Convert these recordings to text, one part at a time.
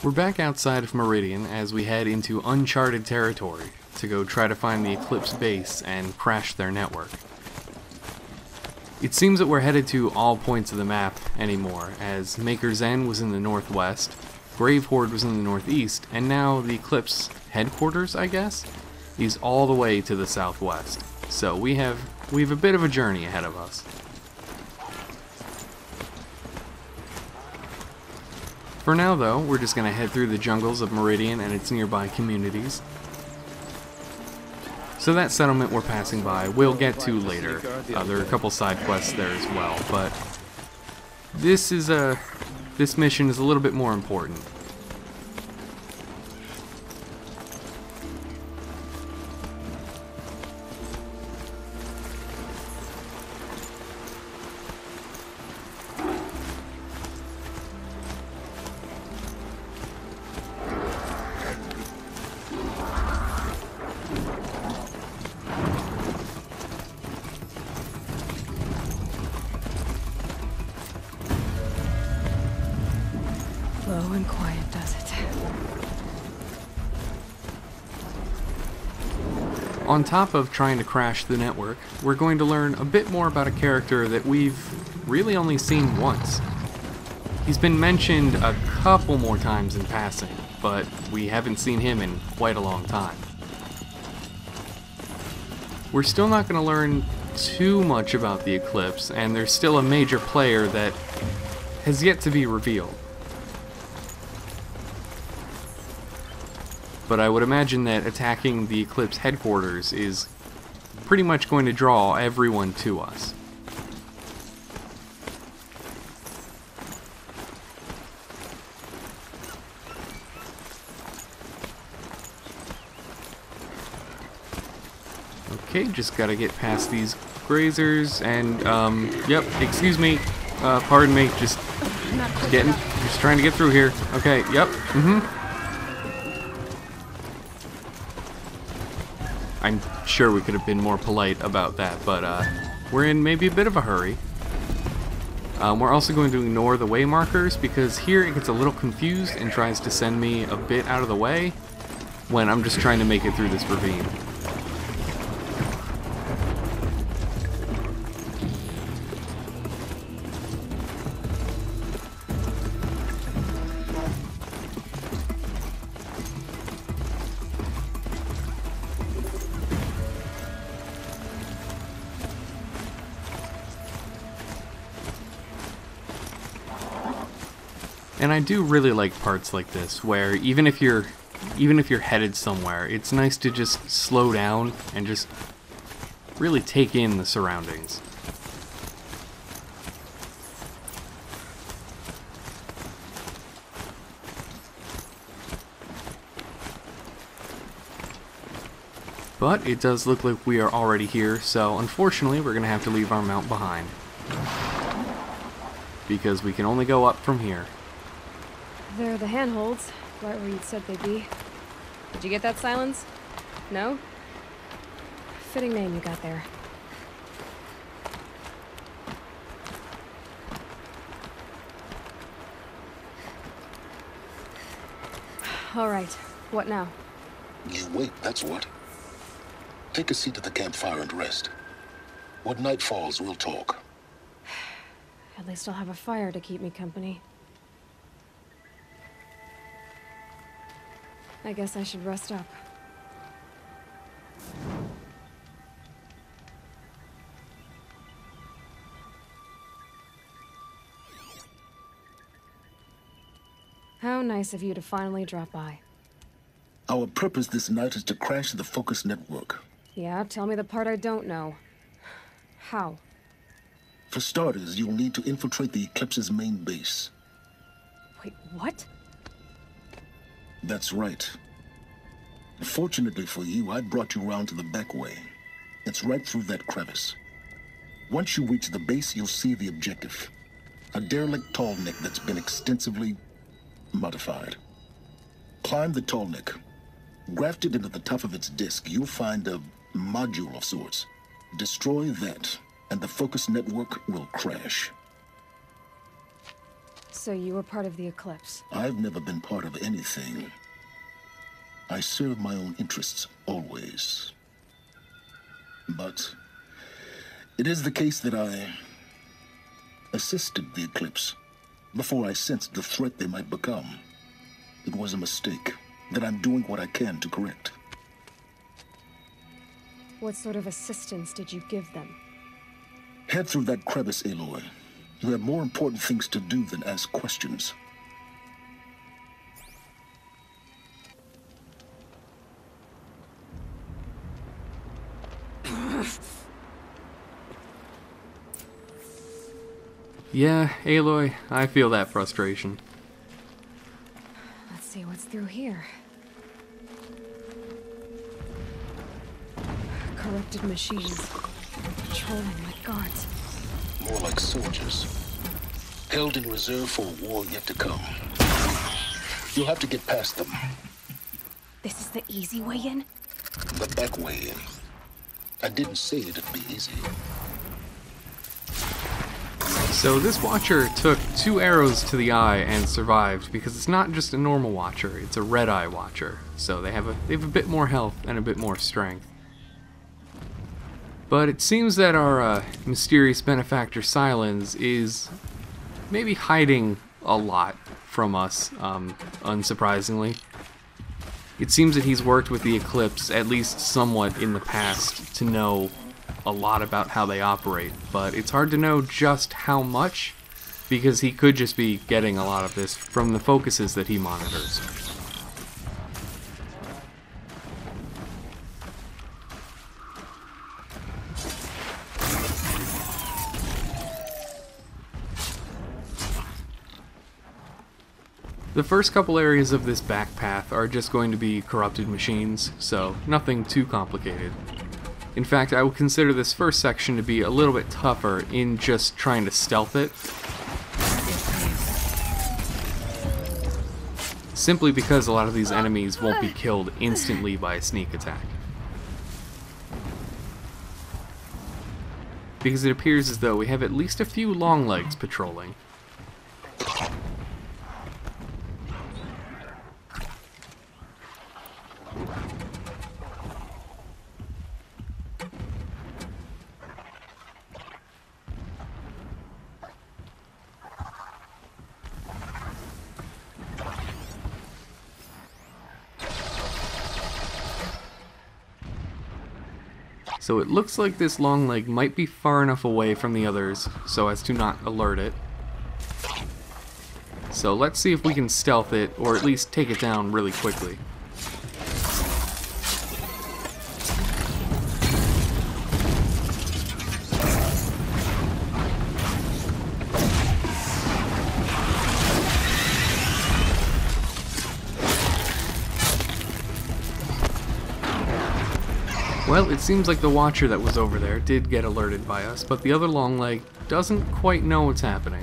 We're back outside of Meridian as we head into uncharted territory to go try to find the Eclipse base and crash their network. It seems that we're headed to all points of the map anymore, as Maker's End was in the northwest, Gravehorde was in the northeast, and now the Eclipse headquarters, I guess, is all the way to the southwest. So we have a bit of a journey ahead of us. For now though, we're just going to head through the jungles of Meridian and its nearby communities. So that settlement we're passing by, we'll get to later. There are a couple side quests there as well, but this mission is a little bit more important. Slow and quiet does it. On top of trying to crash the network, we're going to learn a bit more about a character that we've really only seen once. He's been mentioned a couple more times in passing, but we haven't seen him in quite a long time. We're still not going to learn too much about the Eclipse, and there's still a major player that has yet to be revealed. But I would imagine that attacking the Eclipse headquarters is pretty much going to draw everyone to us. Okay, just gotta get past these grazers and, yep, excuse me, pardon me, just trying to get through here. Okay, yep, I'm sure we could have been more polite about that, but we're in maybe a bit of a hurry. We're also going to ignore the way markers because here it gets a little confused and tries to send me a bit out of the way when I'm just trying to make it through this ravine. And I do really like parts like this, where even if you're headed somewhere, it's nice to just slow down and just really take in the surroundings. But it does look like we are already here, so unfortunately we're going to have to leave our mount behind. Because we can only go up from here. They're the handholds, right where you'd said they'd be. Did you get that, Silence? No? Fitting name you got there. All right, what now? You wait, that's what. Take a seat at the campfire and rest. When night falls, we'll talk. At least I'll have a fire to keep me company. I guess I should rest up. How nice of you to finally drop by. Our purpose this night is to crash the Focus network. Yeah, tell me the part I don't know. How? For starters, you'll need to infiltrate the Eclipse's main base. Wait, what? That's right. Fortunately for you, I brought you around to the back way. It's right through that crevice. Once you reach the base, you'll see the objective. A derelict tallneck that's been extensively modified. Climb the tallneck. Grafted into the top of its disk, you'll find a module of sorts. Destroy that, and the Focus network will crash. So you were part of the Eclipse. I've never been part of anything. I serve my own interests, always. But it is the case that I assisted the Eclipse before I sensed the threat they might become. It was a mistake that I'm doing what I can to correct. What sort of assistance did you give them? Head through that crevice, Aloy. You have more important things to do than ask questions. Yeah, Aloy, I feel that frustration. Let's see what's through here. Corrupted machines. Patrolling like guards. More like soldiers. Held in reserve for a war yet to come. You'll have to get past them. This is the easy way in? The back way in. I didn't say it'd be easy. So this Watcher took 2 arrows to the eye and survived because it's not just a normal Watcher, it's a Red Eye Watcher. So they have a bit more health and a bit more strength. But it seems that our mysterious benefactor Sylens is maybe hiding a lot from us, unsurprisingly. It seems that he's worked with the Eclipse at least somewhat in the past to know a lot about how they operate, but it's hard to know just how much, because he could just be getting a lot of this from the focuses that he monitors. The first couple areas of this back path are just going to be corrupted machines, so nothing too complicated. In fact, I would consider this first section to be a little bit tougher in just trying to stealth it. Simply because a lot of these enemies won't be killed instantly by a sneak attack. Because it appears as though we have at least a few Longlegs patrolling. So it looks like this Longleg might be far enough away from the others so as to not alert it. So let's see if we can stealth it, or at least take it down really quickly. Well, it seems like the Watcher that was over there did get alerted by us, but the other Longleg doesn't quite know what's happening.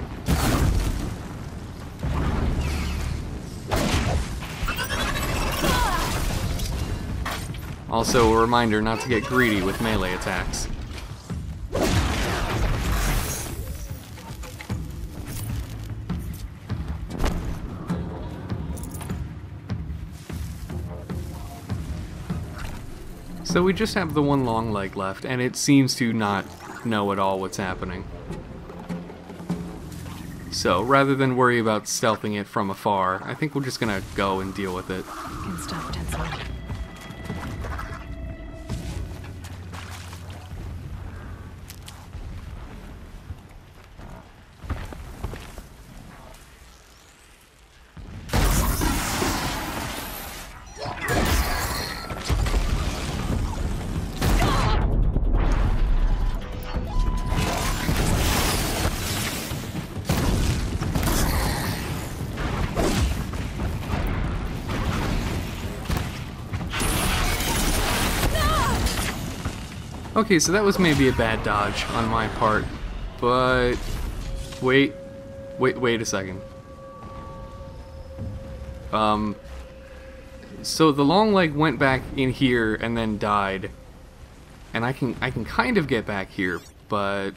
Also, a reminder not to get greedy with melee attacks. So we just have the one Longleg left, and it seems to not know at all what's happening. So rather than worry about stealthing it from afar, I think we're just gonna go and deal with it. Can stop Tensor. Okay, so that was maybe a bad dodge on my part, but wait a second. So the Longleg went back in here and then died, and I can kind of get back here, but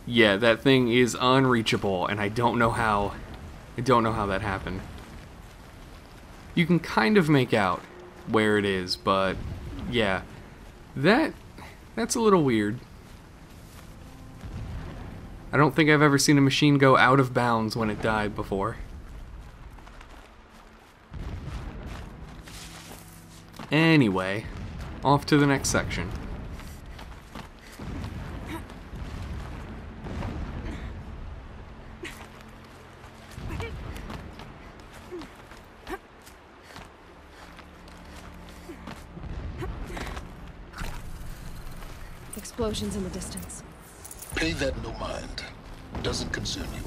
Yeah, that thing is unreachable, and I don't know how that happened. You can kind of make out where it is, but yeah, that's a little weird. I don't think I've ever seen a machine go out of bounds when it died before. Anyway, off to the next section. Explosions in the distance. Pay that no mind. Doesn't concern you.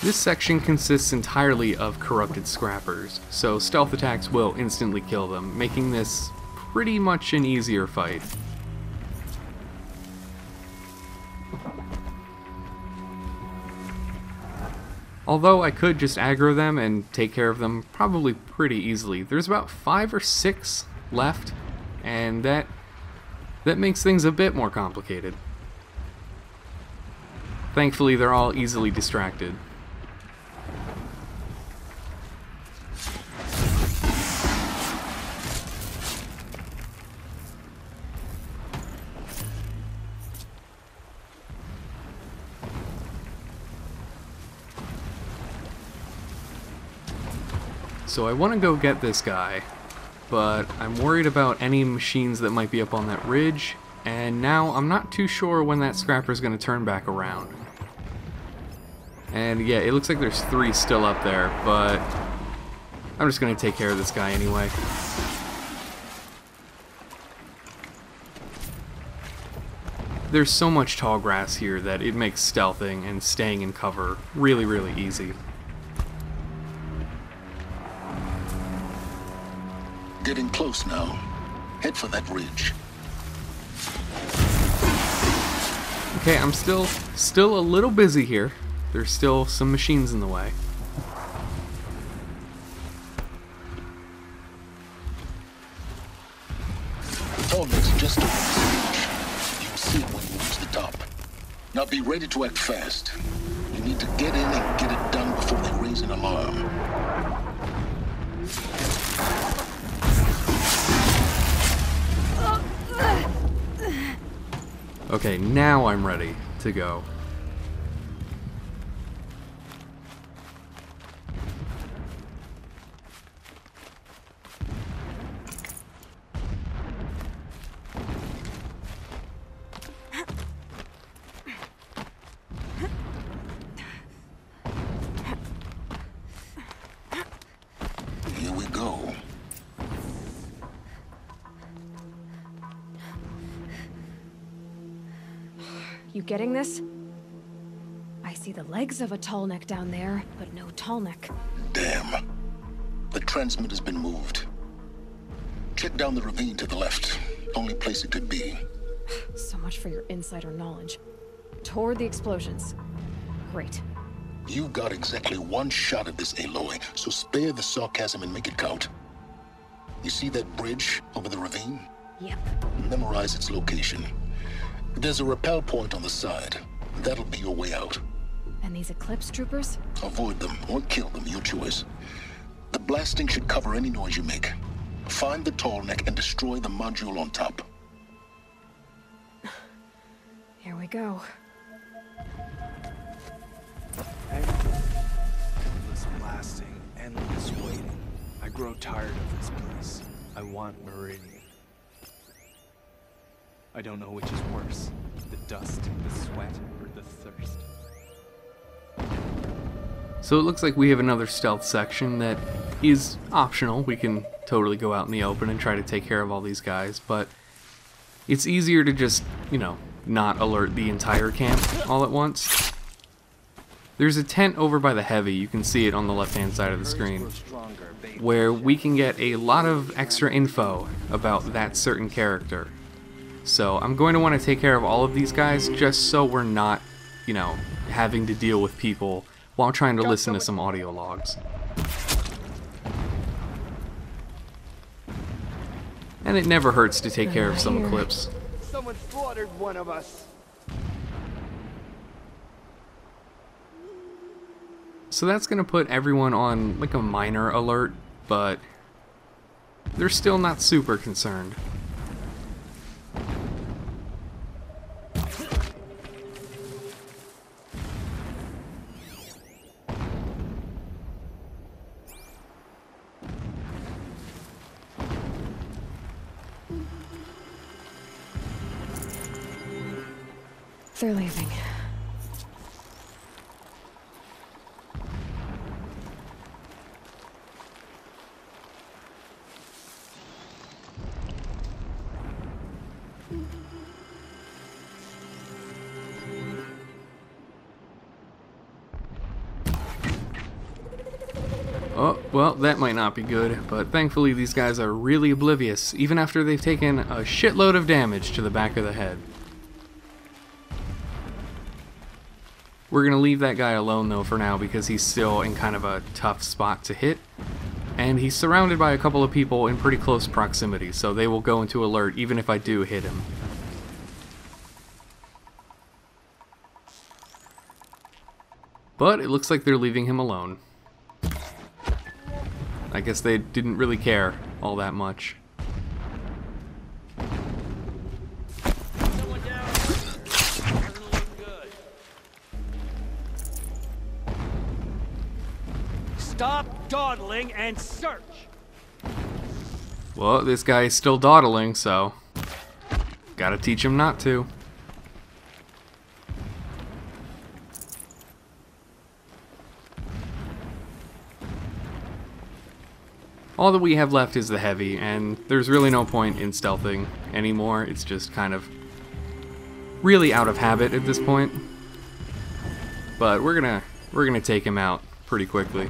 This section consists entirely of corrupted scrappers, so stealth attacks will instantly kill them, making this pretty much an easier fight. Although I could just aggro them and take care of them probably pretty easily. There's about 5 or 6 left, and that makes things a bit more complicated. Thankfully, they're all easily distracted. So I want to go get this guy, but I'm worried about any machines that might be up on that ridge, and now I'm not too sure when that scrapper's going to turn back around. And yeah, it looks like there's 3 still up there, but I'm just going to take care of this guy anyway. There's so much tall grass here that it makes stealthing and staying in cover really, really easy. Getting close now. Head for that ridge. Okay, I'm still a little busy here. There's still some machines in the way. Tallneck's just over this ridge. You'll see it when you reach the top. Now be ready to act fast. You need to get in and get it done before they raise an alarm. Okay, now I'm ready to go. Here we go. You getting this? I see the legs of a Tallneck down there, but no Tallneck. Damn. The transmitter's been moved. Check down the ravine to the left. Only place it could be. So much for your insider knowledge. Toward the explosions. Great. You've got exactly 1 shot at this, Aloy, so spare the sarcasm and make it count. You see that bridge over the ravine? Yep. Memorize its location. There's a rappel point on the side. That'll be your way out. And these Eclipse troopers? Avoid them or kill them, your choice. The blasting should cover any noise you make. Find the Tallneck and destroy the module on top. Here we go. Endless blasting, endless waiting. I grow tired of this place. I want Meridian. I don't know which is worse, the dust, the sweat, or the thirst. So it looks like we have another stealth section that is optional. We can totally go out in the open and try to take care of all these guys, but it's easier to just, you know, not alert the entire camp all at once. There's a tent over by the heavy, you can see it on the left-hand side of the screen, where we can get a lot of extra info about that certain character. So I'm going to want to take care of all of these guys just so we're not, you know, having to deal with people while trying to listen to some audio logs. And it never hurts to take care of some Here. Eclipse. Someone slaughtered one of us. So that's gonna put everyone on like a minor alert, but they're still not super concerned. They're leaving. Oh, well, that might not be good, but thankfully these guys are really oblivious, even after they've taken a shitload of damage to the back of the head. We're gonna leave that guy alone though for now because he's still in kind of a tough spot to hit. And he's surrounded by a couple of people in pretty close proximity, so they will go into alert even if I do hit him. But it looks like they're leaving him alone. I guess they didn't really care all that much. Someone down. Doesn't look good. Stop dawdling and search. Well, this guy is still dawdling, so gotta teach him not to. All that we have left is the heavy, and there's really no point in stealthing anymore. It's just kind of really out of habit at this point. But we're gonna take him out pretty quickly.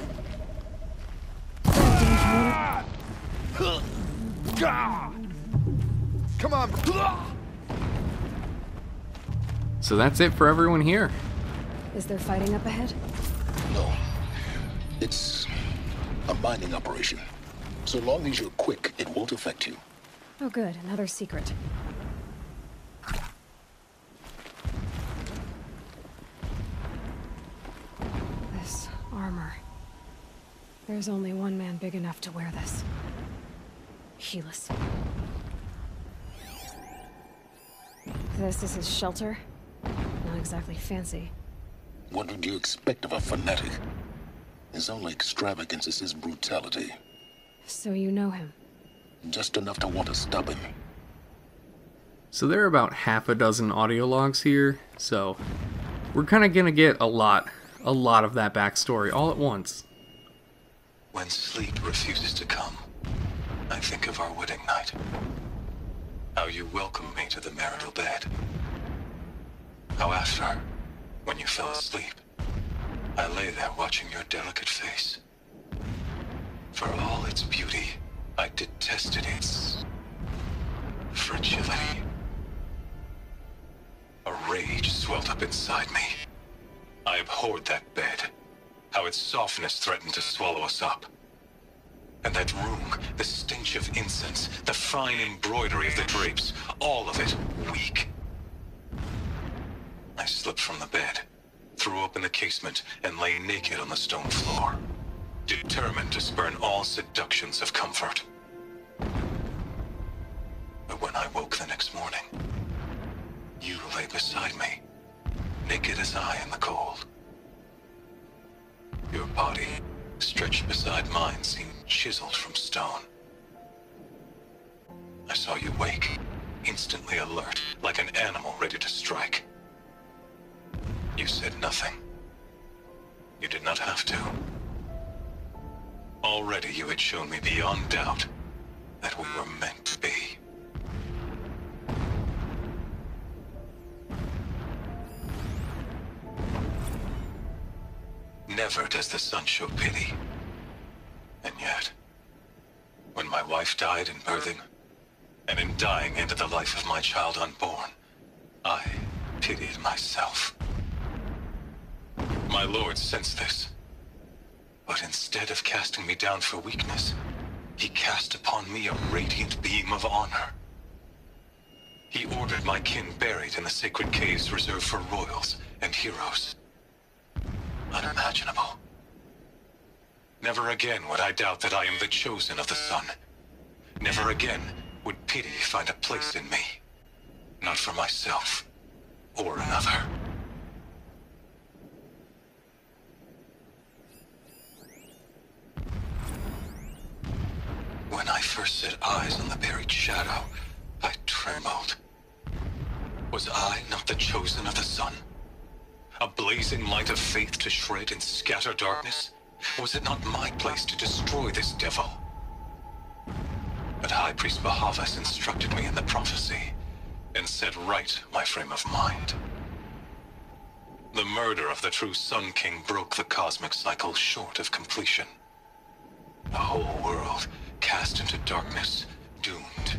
Come on. So that's it for everyone here. Is there fighting up ahead? No. It's a mining operation. So long as you're quick, it won't affect you. Oh good, another secret. This armor. There's only one man big enough to wear this. Helis. This is his shelter? Not exactly fancy. What would you expect of a fanatic? His only extravagance is his brutality. So you know him? Just enough to want to stop him. So there are about half a dozen audio logs here, so we're kind of gonna get a lot of that backstory all at once. When sleep refuses to come, I think of our wedding night. How you welcomed me to the marital bed. How after, when you fell asleep, I lay there watching your delicate face. For all its beauty, I detested its fragility. A rage swelled up inside me. I abhorred that bed, how its softness threatened to swallow us up. And that room, the stench of incense, the fine embroidery of the drapes, all of it weak. I slipped from the bed, threw open the casement, and lay naked on the stone floor, determined to spurn all seductions of comfort. But when I woke the next morning, you lay beside me, naked as I in the cold. Your body, stretched beside mine, seemed chiseled from stone. I saw you wake, instantly alert, like an animal ready to strike. You said nothing. You did not have to. Already you had shown me beyond doubt that we were meant to be. Never does the sun show pity. And yet, when my wife died in birthing, and in dying into the life of my child unborn, I pitied myself. My lord sensed this, but instead of casting me down for weakness, he cast upon me a radiant beam of honor. He ordered my kin buried in the sacred caves reserved for royals and heroes. Unimaginable. Never again would I doubt that I am the chosen of the sun. Never again would pity find a place in me. Not for myself or another. When I first set eyes on the buried shadow, I trembled. Was I not the chosen of the sun? A blazing light of faith to shred and scatter darkness? Was it not my place to destroy this devil? But High Priest Bahavas instructed me in the prophecy, and set right my frame of mind. The murder of the true Sun King broke the cosmic cycle short of completion. The whole world cast into darkness, doomed.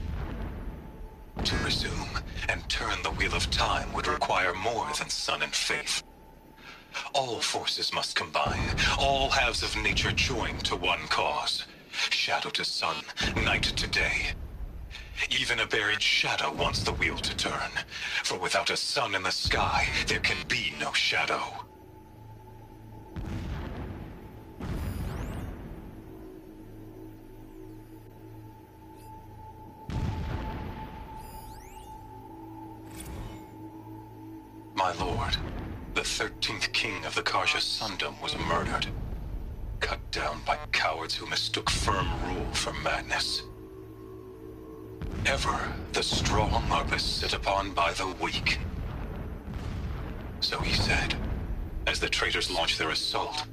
To resume and turn the wheel of time would require more than sun and faith. All forces must combine, all halves of nature join to one cause. Shadow to sun, night to day. Even a buried shadow wants the wheel to turn, for without a sun in the sky, there can be no shadow. My lord, the 13th king of the Karja Sundom was murdered. Cut down by cowards who mistook firm rule for madness. Ever the strong are beset upon by the weak. So he said, as the traitors launched their assault.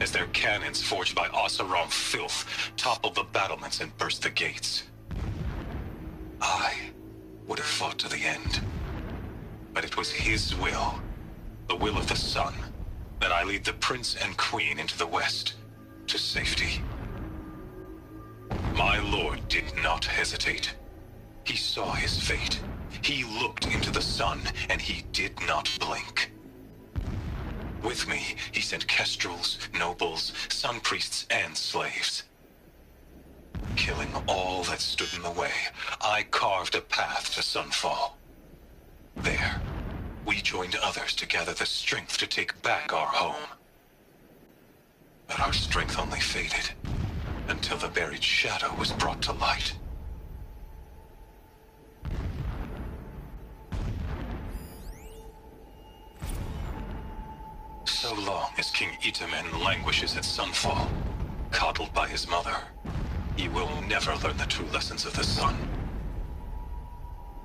As their cannons forged by Oseram filth toppled the battlements and burst the gates. I would have fought to the end. But it was his will, the will of the sun, that I lead the prince and queen into the west, to safety. My lord did not hesitate. He saw his fate. He looked into the sun, and he did not blink. With me, he sent kestrels, nobles, sun priests, and slaves. Killing all that stood in the way, I carved a path to Sunfall. There, we joined others to gather the strength to take back our home. But our strength only faded, until the buried shadow was brought to light. So long as King Itamen languishes at Sunfall, coddled by his mother, he will never learn the true lessons of the sun.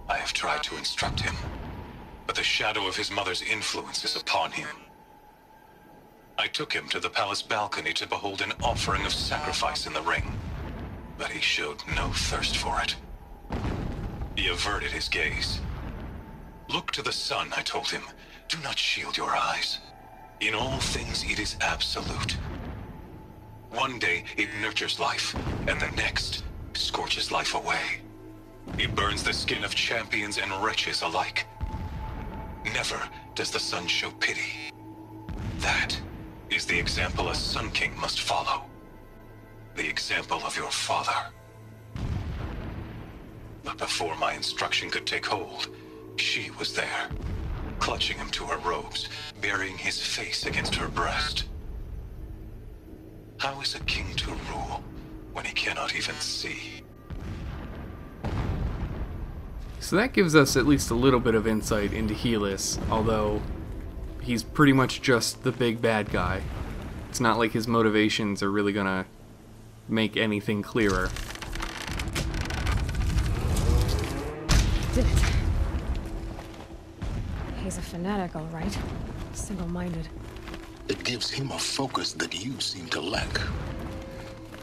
I have tried to instruct him, but the shadow of his mother's influence is upon him. I took him to the palace balcony to behold an offering of sacrifice in the ring, but he showed no thirst for it. He averted his gaze. Look to the sun, I told him. Do not shield your eyes. In all things, it is absolute. One day, it nurtures life, and the next, scorches life away. It burns the skin of champions and wretches alike. Never does the sun show pity. That is the example a Sun King must follow. The example of your father. But before my instruction could take hold, she was there, clutching him to her robes, burying his face against her breast. How is a king to rule when he cannot even see? So that gives us at least a little bit of insight into Helis, although he's pretty much just the big bad guy. It's not like his motivations are really gonna make anything clearer. Did it. He's a fanatic, all right. Single-minded. It gives him a focus that you seem to lack.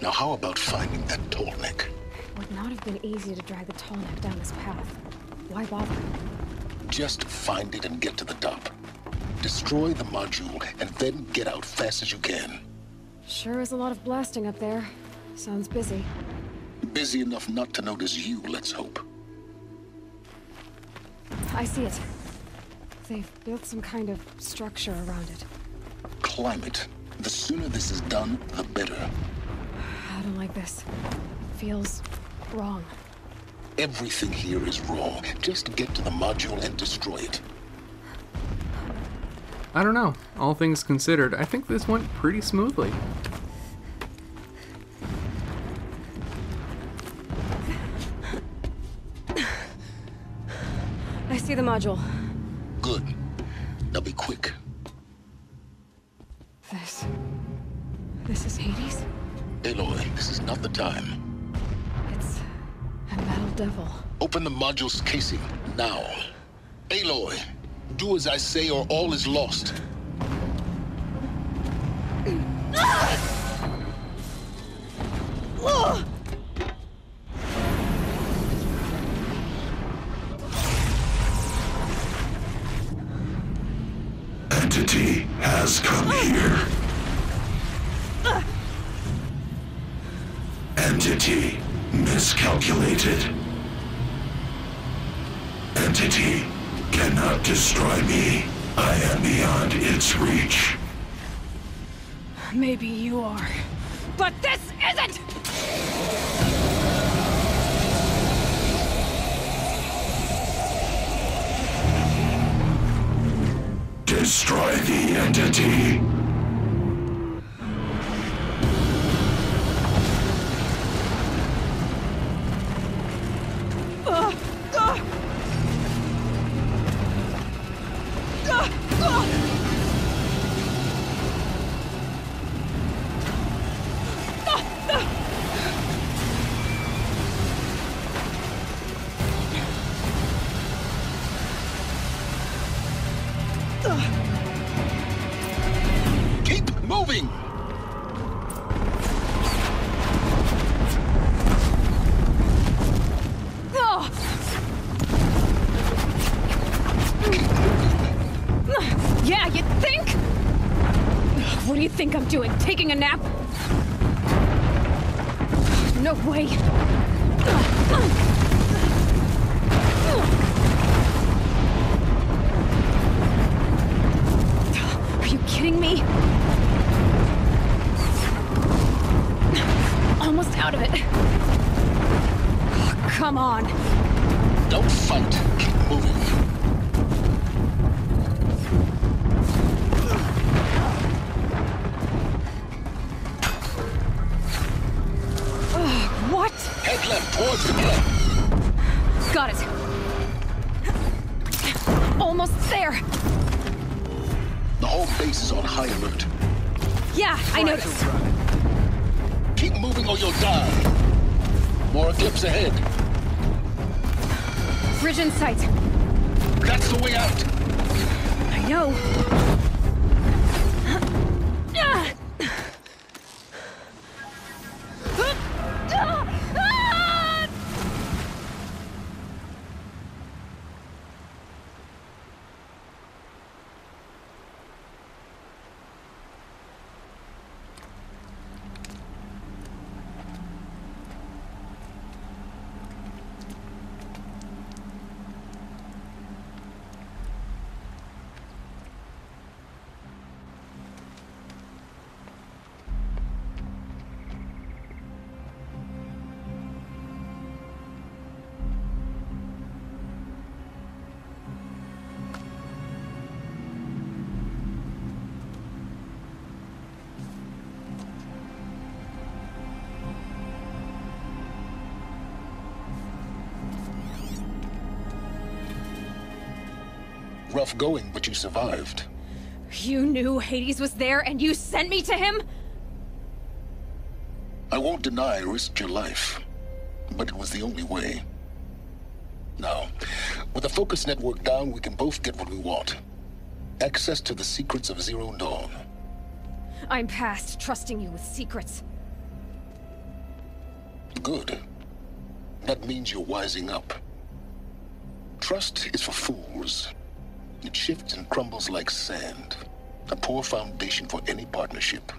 Now how about finding that Tallneck? Would not have been easy to drag the Tallneck down this path. Why bother? Just find it and get to the top. Destroy the module, and then get out fast as you can. Sure is a lot of blasting up there. Sounds busy. Busy enough not to notice you, let's hope. I see it. They've built some kind of structure around it. Climb it. The sooner this is done, the better. How don't like this. Feels wrong. Everything here is wrong. Just get to the module and destroy it. I don't know. All things considered, I think this went pretty smoothly. I see the module. Good. Now be quick. This is Hades? Aloy, this is not the time. It's a metal devil. Open the module's casing, now. Aloy, do as I say or all is lost. Entity has come here. Entity miscalculated. Entity cannot destroy me. I am beyond its reach. Maybe you are. But this isn't! Destroy the entity. Keep moving! Yeah, you think? What do you think I'm doing? Taking a nap? No way. Are you kidding me? Almost out of it. Come on. Don't fight. Keep moving. What? Head left towards the cliff. Got it. Almost there. The whole base is on high alert. Yeah, I noticed. Keep moving or you'll die. More eclipse ahead. Bridge in sight. That's the way out. I know. Rough going, but you survived. You knew Hades was there and you sent me to him? I won't deny I risked your life, but it was the only way. Now, with the focus network down, we can both get what we want. Access to the secrets of Zero Dawn. I'm past trusting you with secrets. Good. That means you're wising up. Trust is for fools. It shifts and crumbles like sand. A poor foundation for any partnership.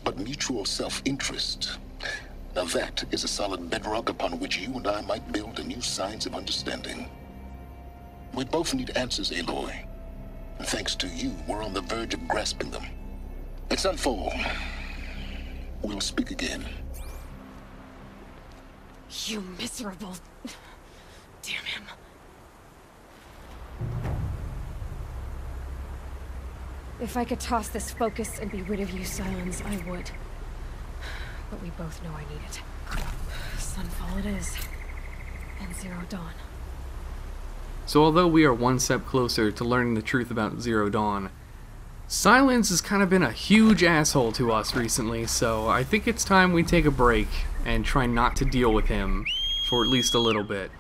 But mutual self-interest, now that is a solid bedrock upon which you and I might build a new science of understanding. We both need answers, Aloy. And thanks to you, we're on the verge of grasping them. Let's unfold. We'll speak again. You miserable... Damn him. If I could toss this focus and be rid of you, Sylens, I would. But we both know I need it. Sunfall it is. And Zero Dawn. So although we are one step closer to learning the truth about Zero Dawn, Sylens has kind of been a huge asshole to us recently, so I think it's time we take a break and try not to deal with him for at least a little bit.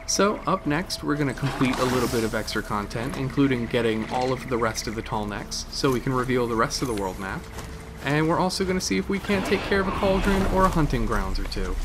So, up next, we're going to complete a little bit of extra content, including getting all of the rest of the Tall Necks, so we can reveal the rest of the world map. And we're also going to see if we can't take care of a cauldron or a hunting grounds or two.